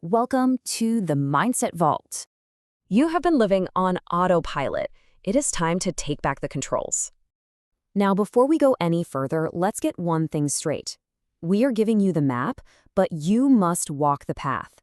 Welcome to the Mindset Vault. You have been living on autopilot. It is time to take back the controls. Now, before we go any further, let's get one thing straight. We are giving you the map, but you must walk the path.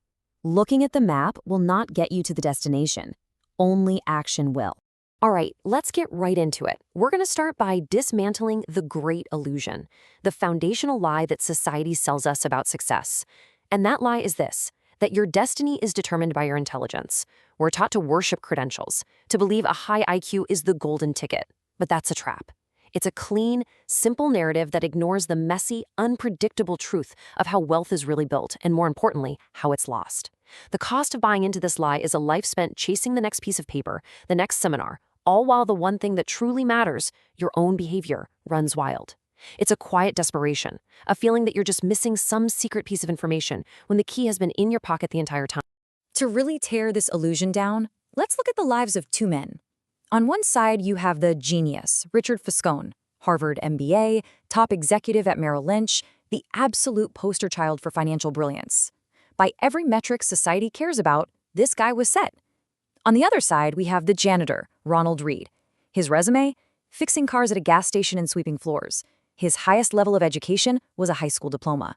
Looking at the map will not get you to the destination. Only action will. All right, let's get right into it. We're going to start by dismantling the great illusion, the foundational lie that society sells us about success. And that lie is this, that your destiny is determined by your intelligence. We're taught to worship credentials, to believe a high IQ is the golden ticket. But that's a trap. It's a clean, simple narrative that ignores the messy, unpredictable truth of how wealth is really built, and more importantly, how it's lost. The cost of buying into this lie is a life spent chasing the next piece of paper, the next seminar, all while the one thing that truly matters, your own behavior, runs wild. It's a quiet desperation, a feeling that you're just missing some secret piece of information when the key has been in your pocket the entire time. To really tear this illusion down, let's look at the lives of two men. On one side, you have the genius, Richard Fiscone, Harvard MBA, top executive at Merrill Lynch, the absolute poster child for financial brilliance. By every metric society cares about, this guy was set. On the other side, we have the janitor, Ronald Reed. His resume? Fixing cars at a gas station and sweeping floors. His highest level of education was a high school diploma.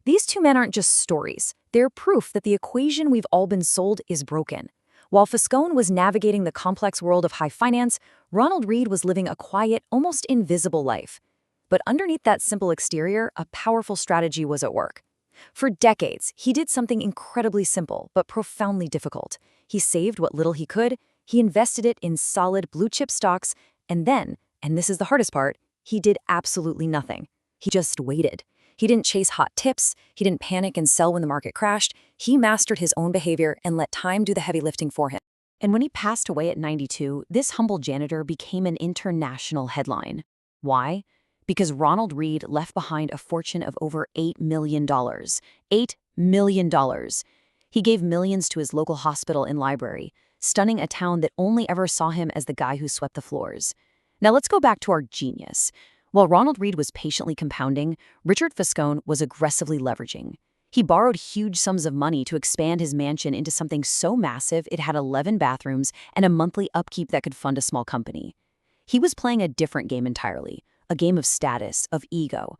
These two men aren't just stories. They're proof that the equation we've all been sold is broken. While Fiscone was navigating the complex world of high finance, Ronald Reed was living a quiet, almost invisible life. But underneath that simple exterior, a powerful strategy was at work. For decades, he did something incredibly simple but profoundly difficult. He saved what little he could, he invested it in solid blue-chip stocks, and then, and this is the hardest part, he did absolutely nothing. He just waited. He didn't chase hot tips, he didn't panic and sell when the market crashed. He mastered his own behavior and let time do the heavy lifting for him. And when he passed away at 92, this humble janitor became an international headline. Why? Because Ronald Reed left behind a fortune of over $8 million. $8 million. He gave millions to his local hospital and library, stunning a town that only ever saw him as the guy who swept the floors. Now let's go back to our genius. While Ronald Reed was patiently compounding, Richard Fiscone was aggressively leveraging. He borrowed huge sums of money to expand his mansion into something so massive it had 11 bathrooms and a monthly upkeep that could fund a small company. He was playing a different game entirely, a game of status, of ego.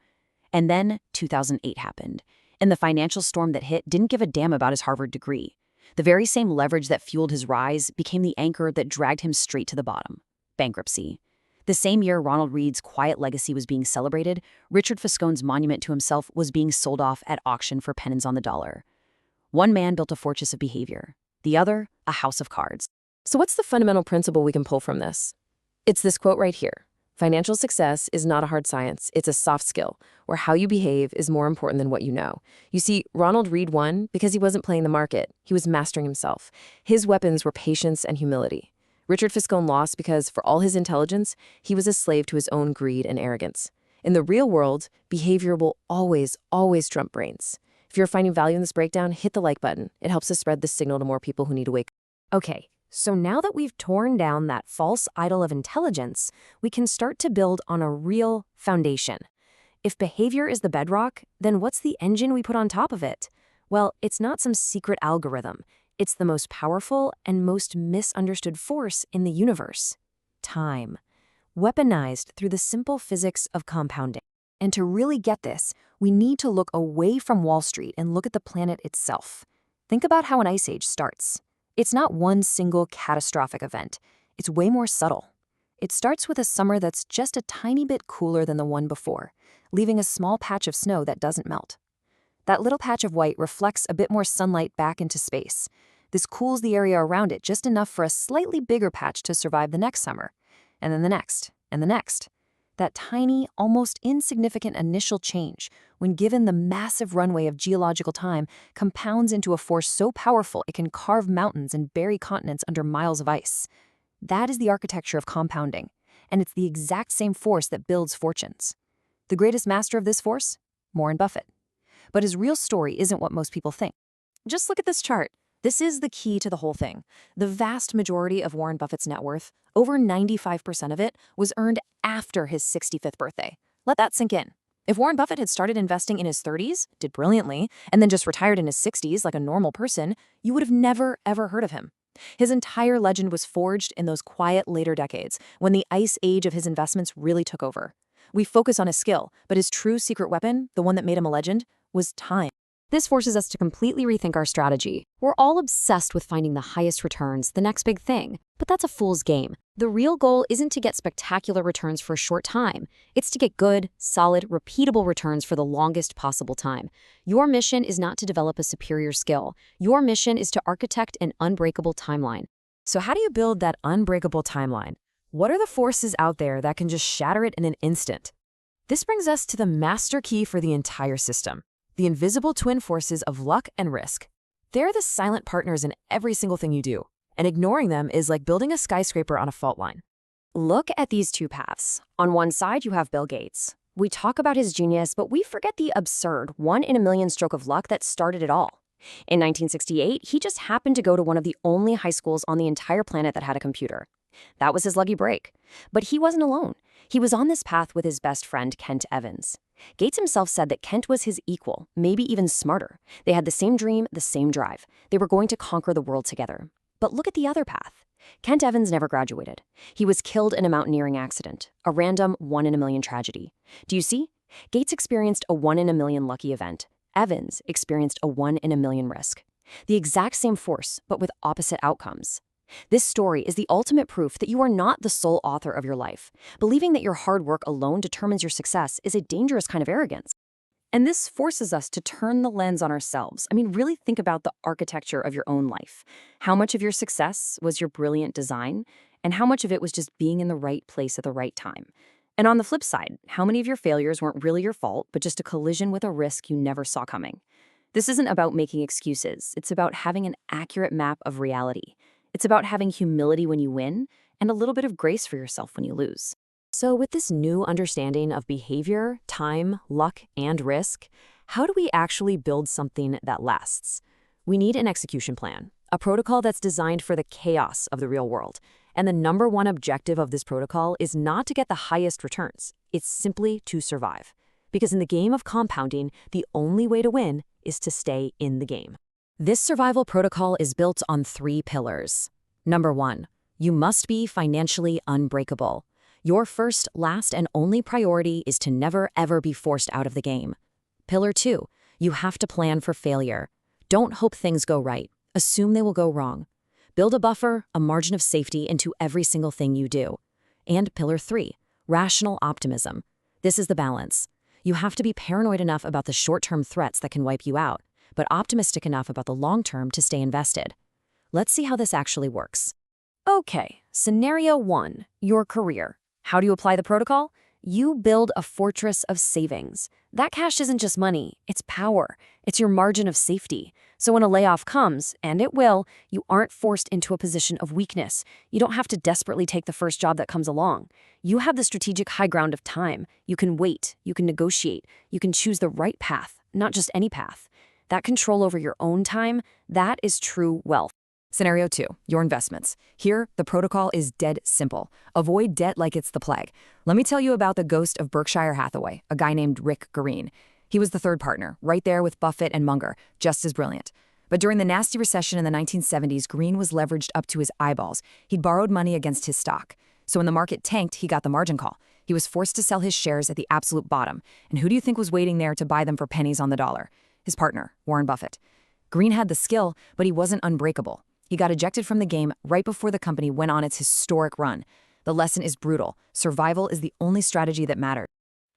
And then 2008 happened, and the financial storm that hit didn't give a damn about his Harvard degree. The very same leverage that fueled his rise became the anchor that dragged him straight to the bottom: bankruptcy. The same year Ronald Reed's quiet legacy was being celebrated, Richard Fiscone's monument to himself was being sold off at auction for pennies on the dollar. One man built a fortress of behavior, the other, a house of cards. So what's the fundamental principle we can pull from this? It's this quote right here. Financial success is not a hard science, it's a soft skill, where how you behave is more important than what you know. You see, Ronald Reed won because he wasn't playing the market, he was mastering himself. His weapons were patience and humility. Richard Fiscone lost because, for all his intelligence, he was a slave to his own greed and arrogance. In the real world, behavior will always trump brains. If you're finding value in this breakdown, hit the like button. It helps us spread this signal to more people who need to wake up. Okay, so now that we've torn down that false idol of intelligence, we can start to build on a real foundation. If behavior is the bedrock, then what's the engine we put on top of it? Well, it's not some secret algorithm. It's the most powerful and most misunderstood force in the universe: time, weaponized through the simple physics of compounding. And to really get this, we need to look away from Wall Street and look at the planet itself. Think about how an ice age starts. It's not one single catastrophic event. It's way more subtle. It starts with a summer that's just a tiny bit cooler than the one before, leaving a small patch of snow that doesn't melt. That little patch of white reflects a bit more sunlight back into space. This cools the area around it just enough for a slightly bigger patch to survive the next summer, and then the next, and the next. That tiny, almost insignificant initial change, when given the massive runway of geological time, compounds into a force so powerful it can carve mountains and bury continents under miles of ice. That is the architecture of compounding, and it's the exact same force that builds fortunes. The greatest master of this force? Warren Buffett. But his real story isn't what most people think. Just look at this chart. This is the key to the whole thing. The vast majority of Warren Buffett's net worth, over 95% of it, was earned after his 65th birthday. Let that sink in. If Warren Buffett had started investing in his 30s, did brilliantly, and then just retired in his 60s like a normal person, you would have never, ever heard of him. His entire legend was forged in those quiet later decades, when the ice age of his investments really took over. We focus on his skill, but his true secret weapon, the one that made him a legend, was time. This forces us to completely rethink our strategy. We're all obsessed with finding the highest returns, the next big thing. But that's a fool's game. The real goal isn't to get spectacular returns for a short time. It's to get good, solid, repeatable returns for the longest possible time. Your mission is not to develop a superior skill. Your mission is to architect an unbreakable timeline. So how do you build that unbreakable timeline? What are the forces out there that can just shatter it in an instant? This brings us to the master key for the entire system. The invisible twin forces of luck and risk. They're the silent partners in every single thing you do, and ignoring them is like building a skyscraper on a fault line. Look at these two paths. On one side, you have Bill Gates. We talk about his genius, but we forget the absurd one-in-a-million stroke of luck that started it all. In 1968, he just happened to go to one of the only high schools on the entire planet that had a computer. That was his lucky break. But he wasn't alone. He was on this path with his best friend, Kent Evans. Gates himself said that Kent was his equal, maybe even smarter. They had the same dream, the same drive. They were going to conquer the world together. But look at the other path. Kent Evans never graduated. He was killed in a mountaineering accident, a random one-in-a-million tragedy. Do you see? Gates experienced a one-in-a-million lucky event. Evans experienced a one-in-a-million risk. The exact same force, but with opposite outcomes. This story is the ultimate proof that you are not the sole author of your life. Believing that your hard work alone determines your success is a dangerous kind of arrogance. And this forces us to turn the lens on ourselves. Really think about the architecture of your own life. How much of your success was your brilliant design, and how much of it was just being in the right place at the right time? And on the flip side, how many of your failures weren't really your fault, but just a collision with a risk you never saw coming? This isn't about making excuses. It's about having an accurate map of reality. It's about having humility when you win and a little bit of grace for yourself when you lose. So with this new understanding of behavior, time, luck, and risk, how do we actually build something that lasts? We need an execution plan, a protocol that's designed for the chaos of the real world. And the number one objective of this protocol is not to get the highest returns. It's simply to survive. Because in the game of compounding, the only way to win is to stay in the game. This survival protocol is built on 3 pillars. Number 1, you must be financially unbreakable. Your first, last, and only priority is to never, ever be forced out of the game. Pillar 2, you have to plan for failure. Don't hope things go right. Assume they will go wrong. Build a buffer, a margin of safety into every single thing you do. And Pillar 3, rational optimism. This is the balance. You have to be paranoid enough about the short-term threats that can wipe you out, but optimistic enough about the long term to stay invested. Let's see how this actually works. Okay, scenario 1, your career. How do you apply the protocol? You build a fortress of savings. That cash isn't just money, it's power. It's your margin of safety. So when a layoff comes, and it will, you aren't forced into a position of weakness. You don't have to desperately take the first job that comes along. You have the strategic high ground of time. You can wait, you can negotiate, you can choose the right path, not just any path. That control over your own time, that is true wealth. Scenario 2, your investments. Here, the protocol is dead simple. Avoid debt like it's the plague. Let me tell you about the ghost of Berkshire Hathaway, a guy named Rick Green. He was the third partner, right there with Buffett and Munger, just as brilliant. But during the nasty recession in the 1970s, Green was leveraged up to his eyeballs. He'd borrowed money against his stock. So when the market tanked, he got the margin call. He was forced to sell his shares at the absolute bottom. And who do you think was waiting there to buy them for pennies on the dollar? His partner, Warren Buffett. Green had the skill, but he wasn't unbreakable. He got ejected from the game right before the company went on its historic run. The lesson is brutal. Survival is the only strategy that matters.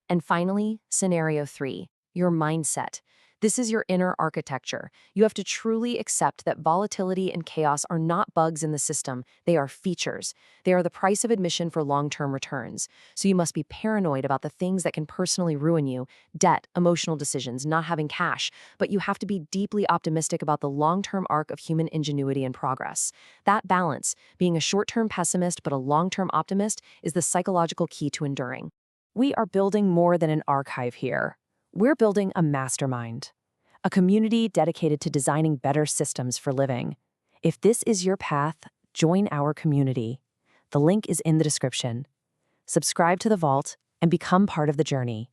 And finally, scenario 3, your mindset. This is your inner architecture. You have to truly accept that volatility and chaos are not bugs in the system. They are features. They are the price of admission for long-term returns. So you must be paranoid about the things that can personally ruin you: debt, emotional decisions, not having cash. But you have to be deeply optimistic about the long-term arc of human ingenuity and progress. That balance, being a short-term pessimist but a long-term optimist, is the psychological key to enduring. We are building more than an archive here. We're building a mastermind, a community dedicated to designing better systems for living. If this is your path, join our community. The link is in the description. Subscribe to The Vault and become part of the journey.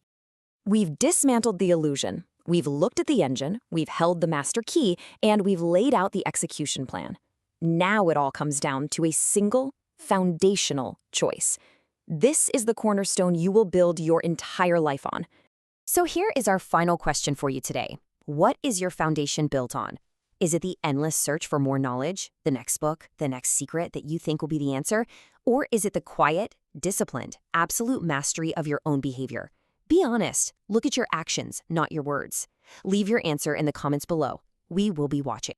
We've dismantled the illusion. We've looked at the engine, we've held the master key, and we've laid out the execution plan. Now it all comes down to a single, foundational choice. This is the cornerstone you will build your entire life on. So here is our final question for you today. What is your foundation built on? Is it the endless search for more knowledge, the next book, the next secret that you think will be the answer? Or is it the quiet, disciplined, absolute mastery of your own behavior? Be honest. Look at your actions, not your words. Leave your answer in the comments below. We will be watching.